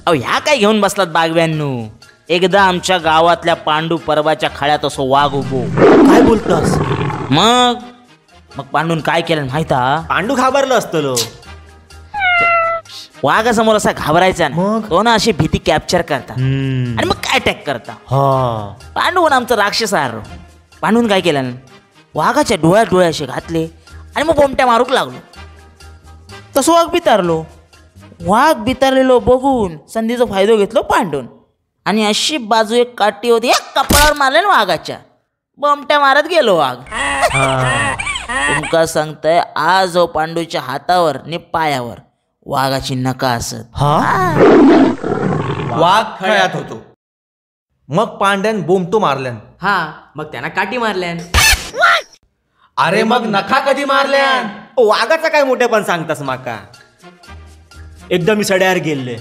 अहो ह्या काय घेऊन बसलात बागव्यांनू? एकदा आमच्या गावातल्या पांडू पर्वाच्या खळ्यात असो वाघ उभो. काय बोलतोस? मग पांडून काय केलं माहित हा? पांडू घाबरलं असतं. वाघासमोर असा घाबरायचा ना, मग? तो ना अशी भीती कॅप्चर करता आणि मग काय अटॅक करता. पांडून आमचं राक्षस हार. पांडून काय केलं, वाघाच्या डोळ्यात डोळे असे घातले आणि मग बोमट्या मारूक लागलो. तसं वाघ बितारलो. वाघ बितारलेलो बघून संधीचा फायदा घेतलो पांडून आणि अशी बाजू एक काठी होती, एक कपाळावर मारले ना वाघाच्या. बोमट्या मारत गेलो वाघ. तुमका सांगताय आज पांडूच्या हातावर आणि पायावर वाघाची नका असत. वाघ खळ्यात होतो, मग पांड्यान बोमटो मारल्यान. मग त्यांना काठी मारल्यान. अरे मग नखा कधी मारल्यान? वाघाचा काय मोठेपण सांगतास माका? एकदा मी सड्यावर गेले.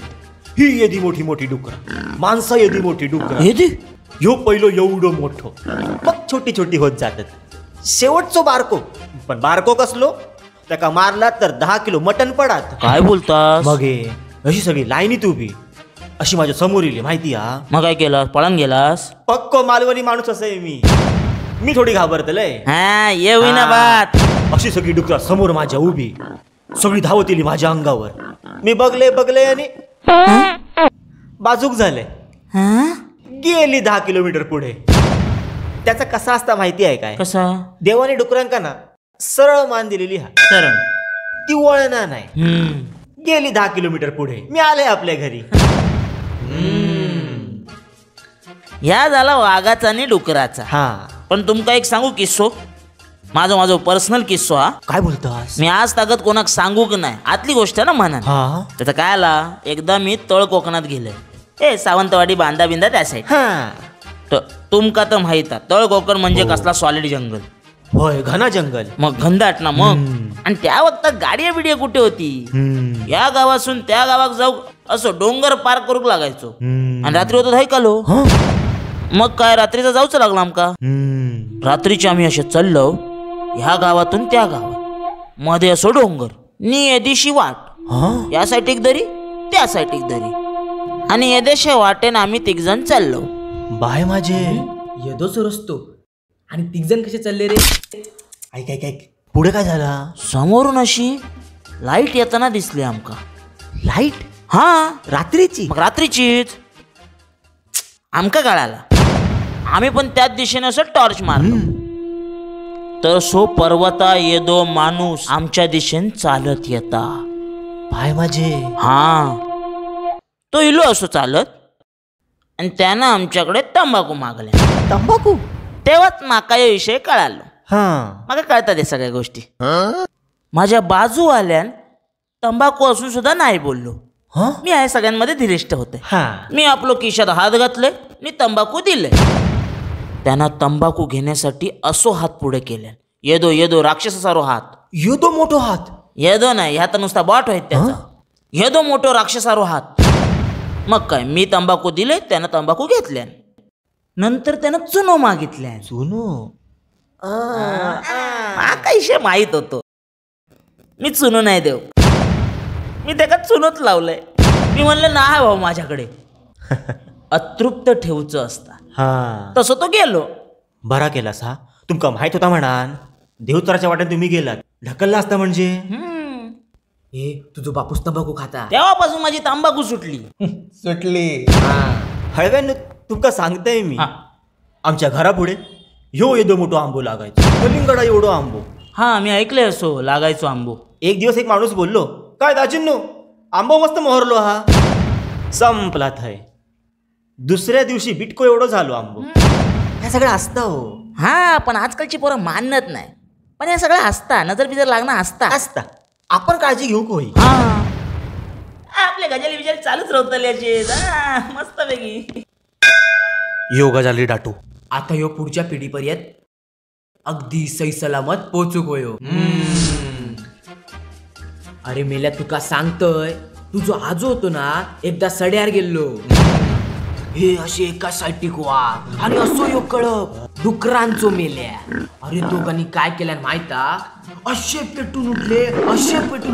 ही येदी मोठी मोठी डुकर, माणसं येदी मोठी डुकर. ह्यो पहिलो एवढं मोठं, मग छोटी छोटी होत जातात. शेवटचो बारको, पण बारको कसलो, त्याका मारला तर 10 किलो मटण पडात. काय बोलतास? मग अशी सगळी लाईनीत उभी अशी माझ्या समोर येली माहिती हा. मग काय केलं, पळून गेलास? पक्को मालवणी माणूस असे मी थोडी घाबरतलय. हा ये होईना बात. अशी सगळी डुकरा समोर माझ्या उभी, सगळी धावत येली माझ्या अंगावर. मी बघले आणि बाजूक झाले. गेली 10 किलोमीटर पुढे. त्याचा कसा असता माहिती आहे काय? कसा? देवाने डुकरांका ना सरळ मान दिलेली हा, सरळ. ती वळणा नाही. गेली 10 किलोमीटर पुढे. मी आले आपल्या घरी. या झाला वाघाचा आणि डुकराचा. पण तुमका एक सांगू किस्सो, माझो पर्सनल किस्सो हा. काय बोलतोस? मी आज ताकद कोणाक सांगूक नाही, आतली गोष्ट ना म्हणा. त्याचा काय आला, एकदा मी तळ कोकणात गेले. सावंतवाडी बांधा बिंदा त्या साईड. तुमका तर माहित आहे तळ कोकण म्हणजे कसला सॉलिड जंगल. होय, घना जंगल. मग घनदाट ना. मग आणि त्या वक्तात गाड्या बिड्या कुठे होती? या गावातून त्या गावात जाऊ असं डोंगर पार करूक लागायचो. आणि रात्री होतो धायकालो. मग काय रात्रीचा जाऊच लागला आमका. रात्रीची आम्ही असे चाललो ह्या गावातून त्या गावात, मध्ये असो डोंगर नी येदेशी वाट. या साईड एक दरी, त्या साईड एक दरी, आणि येदेशा वाटेन आम्ही 3 जण चाललो. बाय माझे येदोसो रस्तो. आणि 3 जण कसे चालले रे? ऐक पुढे काय झालं? समोरून अशी लाईट येताना दिसली आमका. लाईट? रात्रीची. मग रात्रीचीच आमका कळाला. आम्ही पण त्याच दिशेने असं टॉर्च मारलो. तर सो पर्वता येदो माणूस आमच्या दिशेने चालत येता. बाय माझे. तो इलो असो चालत आणि त्यानं आमच्याकडे तंबाखू मागले. तंबाखू? तेव्हाच माका या विषय कळालो. माका कळतात हे सगळ्या गोष्टी. माझ्या बाजू आल्यान तंबाखू असून सुद्धा नाही बोललो. मी आहे सगळ्यांमध्ये धीरिष्ठ होते. मी आपलो खिशात हात घातले आणि तंबाखू दिले. त्यांना तंबाखू घेण्यासाठी असो हात पुढे केले. येदो राक्षसारो हात. येदो मोठो हात? येदो नाही, ह्यात नुसता बॉट आहेत त्याचा. येदो मोठो राक्षसारो हात. मग काय, मी तंबाखू दिले, त्यानं तंबाखू घेतल्या. नंतर त्यानं चुनो मागितल्या. चुनो? माका विषय माहित होतो. मी चुनो नाही देऊ. मी त्याला चुनोच लावलंय. मी म्हणलं ना भाऊ माझ्याकडे. अतृप्त ठेवचं असता. तसं तो गेलो. बरा केलास हा. तुमका माहित होता म्हणान देवतराच्या वाट्यात तुम्ही गेलात, ढकलला असता म्हणजे. तुझो बापूस तंबाखू खाता. तेव्हापासून माझी तंबाखू सुटली. हळव्यान तुमका सांगताय मी, आमच्या घरापुढे ह्यो येदो मोठो आंबो लागायचो. कलिंगडा एवढो आंबो. मी ऐकले असो लागायचो आंबो. एक दिवस एक माणूस बोललो, काय दाजींनो आंबो मस्त मोहरलो हा. संपला थाय. दुसऱ्या दिवशी बिटको एवढं झालो आंबो. हे सगळं असतं हो. पण आजकालची पोरं मानत नाही. पण हे सगळं असता, नजर बिजर लागणं असता. आपण काळजी घेऊ कोई. आपल्या गजाली विचार चालूच राहतल्याचे मस्त पैकी. योगा झाली डाटू. आता ह्यो पुढच्या पिढीपर्यंत अगदी सही सलामत पोचूक होयो. अरे मेल्या तुका सांगतोय, तुझो आजो होतो ना एकदा सड्यार गेल्लो. हे अशी एका साईड टिकवा आणि असो योग कळप. डुकरांचो मेल्या. अरे दोघांनी काय केल्यान माहिता, असे पेटून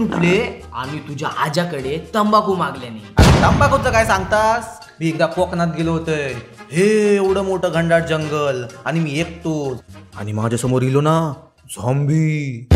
उठले आणि तुझ्या आजाकडे तंबाखू मागल्याने. तंबाखूचं काय सांगतास? मी एकदा कोकणात गेलो होतोय. हे एवढं मोठं घनदाट जंगल आणि मी एकटोच, आणि माझ्या समोर इलो ना झॉम्बी.